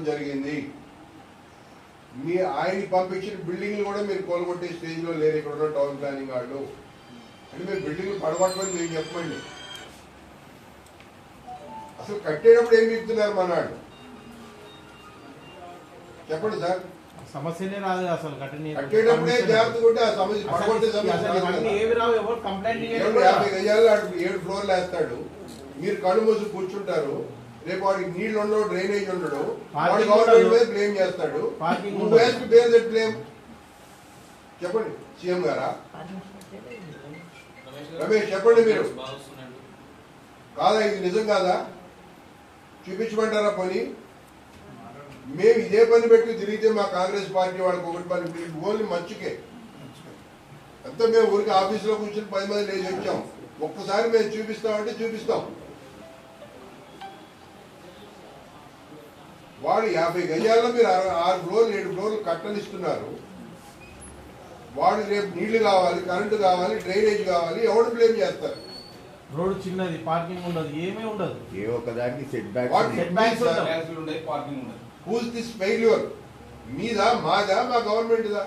జరిగింది. మీ ఆయన పంపించిన బిల్డింగ్లు కూడా మీరు కోలుగొట్టే స్టేజ్లో లేరు ఇక్కడ ఉన్న టౌన్ ప్లానింగ్ వాళ్ళు. అంటే మీరు బిల్డింగ్లు పడగొట్టమని మీరు చెప్పండి. అసలు కట్టేటప్పుడు ఏం చెప్తున్నారు మనాడు చెప్పండి సార్. సమస్యనే రాదు అసలు. కట్టేటప్పుడే జాగ్రత్తగా ఉంటే ఆ సమస్య పడగొట్టే సమస్య 50 గజాల్లో 7 ఫ్లోర్లు వేస్తాడు. మీరు కళ్ళు మూసి కూర్చుంటారు. రేపు వాడికి నీళ్లు ఉండవు, డ్రైనేజ్ ఉండడు, వాడు గవర్నమెంట్ మీద బ్లేమ్ చేస్తాడు. బ్లేమ్ చెప్పండి సీఎం గారా, రమేష్ చెప్పండి మీరు. కాదా ఇది నిజం కాదా? చూపించమంటారా పని? మేము ఇదే పని పెట్టి తిరిగితే మా కాంగ్రెస్ పార్టీ వాళ్ళకి ఒకటి పని ఓన్లీ మంచికే అంతా. మేము ఊరికి ఆఫీసులో కూర్చొని 10 మంది లేచి వచ్చాం. ఒక్కసారి మేము చూపిస్తామంటే చూపిస్తాం. వాడు 50 గజాల్లో మీరు 6 ఫ్లోర్లు 7 ఫ్లోర్లు కట్టనిస్తున్నారు. వాడు రేపు నీళ్లు కావాలి, కరెంటు కావాలి, డ్రైనేజ్ కావాలి, ఎవరు బ్లేమ్ చేస్తారు? రోడ్ చిన్నది, పార్కింగ్ ఉండదు, ఏమీ ఉండదు. ఏ ఒక్కదానికి set back who's this failure? మీదా, మాదా, మా గవర్నమెంట్ దా?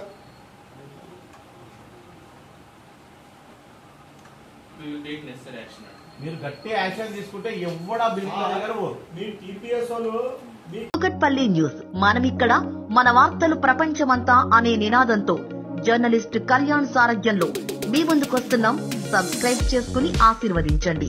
మీరు గట్టి యాక్షన్ తీసుకుంటే ఎవడా బిల్డింగ్ దగ్గర కూకట్పల్లి న్యూస్, మనమిక్కడ మన వార్తలు ప్రపంచమంతా అనే నినాదంతో జర్నలిస్ట్ కళ్యాణ్ సారథ్యంలో మీ ముందుకొస్తున్నాం. సబ్స్క్రైబ్ చేసుకుని ఆశీర్వదించండి.